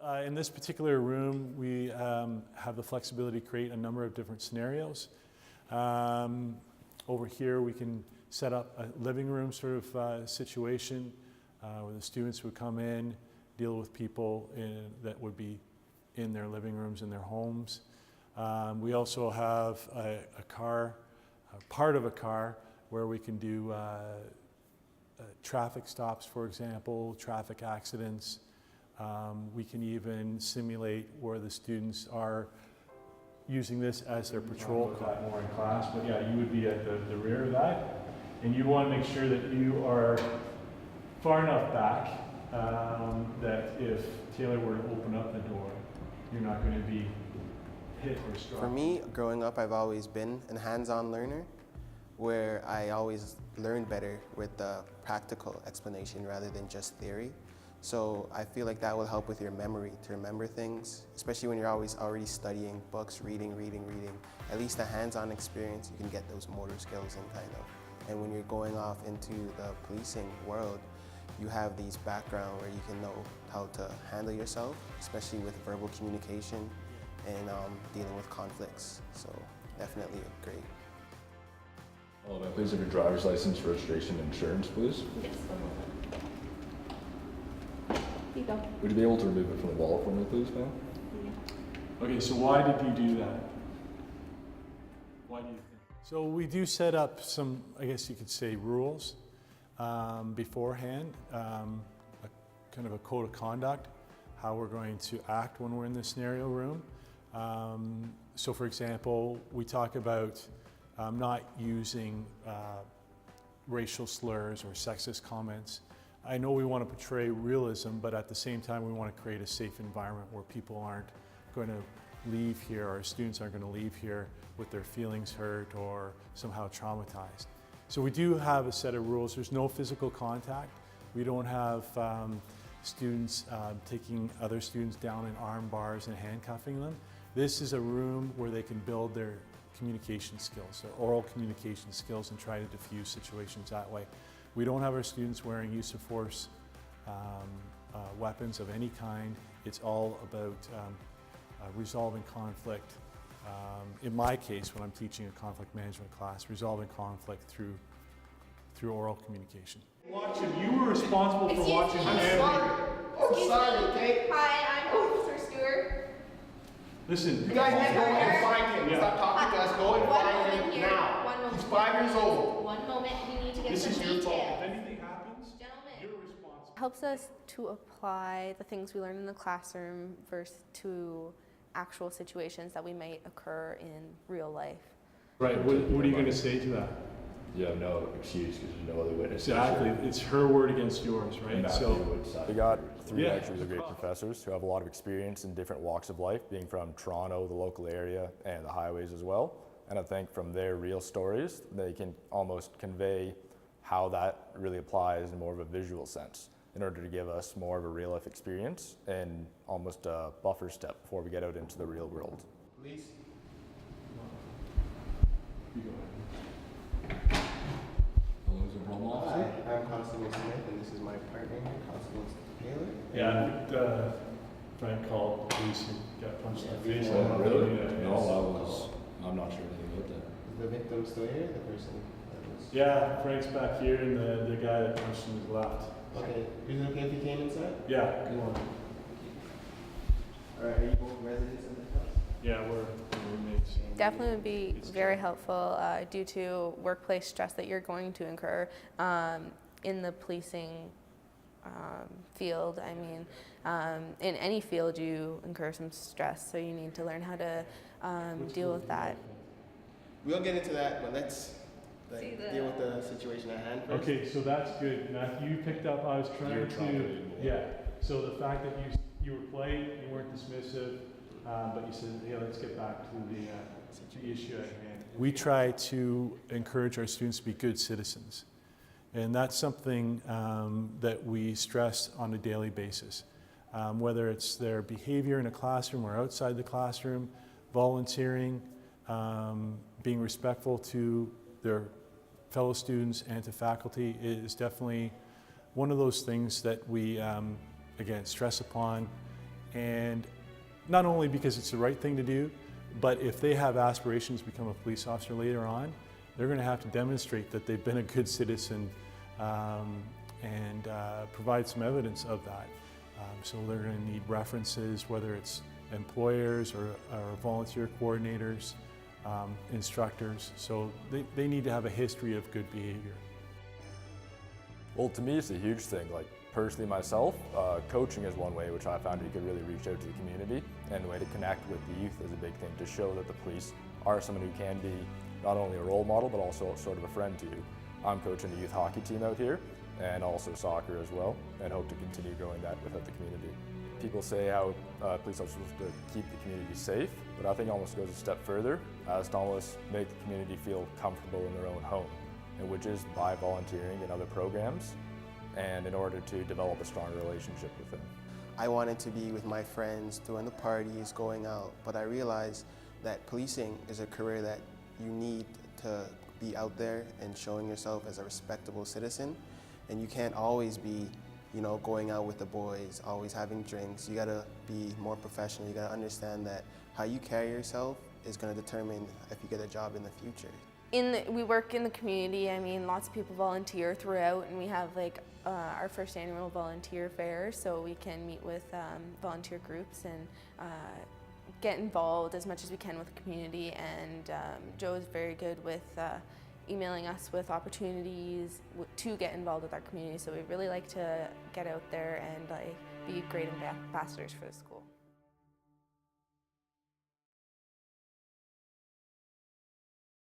In this particular room, we have the flexibility to create a number of different scenarios. Over here, we can set up a living room sort of situation where the students would come in, deal with people that would be in their living rooms in their homes. We also have a car, part of a car, where we can do traffic stops, for example, traffic accidents. We can even simulate where the students are using this as their patrol car more in class, but yeah, you would be at the rear of that. And you want to make sure that you are far enough back that if Taylor were to open up the door, you're not going to be hit or struck. For me, growing up, I've always been a hands-on learner, where I always learn better with the practical explanation rather than just theory. So I feel like that will help with your memory, to remember things, especially when you're always already studying books, reading. At least a hands-on experience, you can get those motor skills in kind of. And when you're going off into the policing world, you have these background where you can know how to handle yourself, especially with verbal communication and dealing with conflicts. So definitely great. Please have your driver's license, registration, and insurance, please. Yes, 1 moment. Here you go. Would you be able to remove it from the wall for me, please, ma'am? Yeah. Okay, so why did you do that? Why do you think? So we do set up some, I guess you could say, rules beforehand, kind of a code of conduct, how we're going to act when we're in the scenario room. So for example, we talk about not using racial slurs or sexist comments. I know we want to portray realism, but at the same time we want to create a safe environment where people aren't going to leave here, our students aren't going to leave here with their feelings hurt or somehow traumatized. So we do have a set of rules. There's no physical contact. We don't have students taking other students down in arm bars and handcuffing them. This is a room where they can build their communication skills, their oral communication skills, and try to diffuse situations that way. We don't have our students wearing use of force weapons of any kind. It's all about resolving conflict. In my case, when I'm teaching a conflict management class, resolving conflict through oral communication. Watch him. You were responsible for watching him. Oh, sorry, okay? Hi, I'm Officer Stewart. Listen. You guys need to go and find him. Yeah. Stop talking to us. Go and One find moment him here. now. 1 moment. He's 5 years old. 1 moment. We need to get This some is your details. fault. If anything happens, Gentlemen. you're responsible. Helps us to apply the things we learn in the classroom versus to actual situations that we might occur in real life. Right. What are you going to say to that? You have no excuse because there's no other witnesses. Exactly. It's her word against yours, right? We got 3 Yeah. lecturers of great professors who have a lot of experience in different walks of life, being from Toronto, the local area, and the highways as well. And I think from their real stories, they can almost convey how that really applies in more of a visual sense in order to give us more of a real life experience and almost a buffer step before we get out into the real world. Please. You go ahead. Hello, is there a problem, officer? Hi, I'm Constable Smith, and this is my partner here, Constable Taylor. Yeah, Frank called the police and got punched in the face. Oh, really? No, I'm not sure anything about that. Is the victim still here? The person that was... Yeah, Frank's back here, and the guy that punched him is left. Okay, is it okay if you came inside? Yeah, come on. Alright, are you both residents of the house? Yeah, we're roommates. Definitely would be very helpful due to workplace stress that you're going to incur in the policing field. I mean, in any field you incur some stress, so you need to learn how to deal with that. We'll get into that, but let's deal with the situation at hand first. Okay, so that's good. Matthew, you picked up, I was trying to, yeah. So the fact that you were polite, you weren't dismissive, but you said, yeah, let's get back to the issue at hand. We try to encourage our students to be good citizens. And that's something that we stress on a daily basis. Whether it's their behavior in a classroom or outside the classroom, volunteering, being respectful to their fellow students and to faculty is definitely one of those things that we, again, stress upon And not only because it's the right thing to do, but if they have aspirations to become a police officer later on, they're going to have to demonstrate that they've been a good citizen and provide some evidence of that. So they're going to need references, whether it's employers or volunteer coordinators, instructors. So they need to have a history of good behavior. Well, to me, it's a huge thing. Like, personally myself, coaching is one way which I found you could really reach out to the community, and a way to connect with the youth is a big thing, to show that the police are someone who can be not only a role model, but also sort of a friend to you. I'm coaching the youth hockey team out here, and also soccer as well, and hope to continue growing that within the community. People say how police officers are supposed to keep the community safe, but I think it almost goes a step further, as to almost make the community feel comfortable in their own home, and which is by volunteering in other programs, and in order to develop a stronger relationship with them. I wanted to be with my friends, doing the parties, going out, but I realized that policing is a career that you need to be out there and showing yourself as a respectable citizen. And you can't always be, going out with the boys, always having drinks. You gotta be more professional. You gotta understand that how you carry yourself is gonna determine if you get a job in the future. We work in the community. I mean, lots of people volunteer throughout, and we have like our first annual volunteer fair, so we can meet with volunteer groups and get involved as much as we can with the community. And Joe is very good with emailing us with opportunities to get involved with our community. So we really like to get out there and be great ambassadors for the school.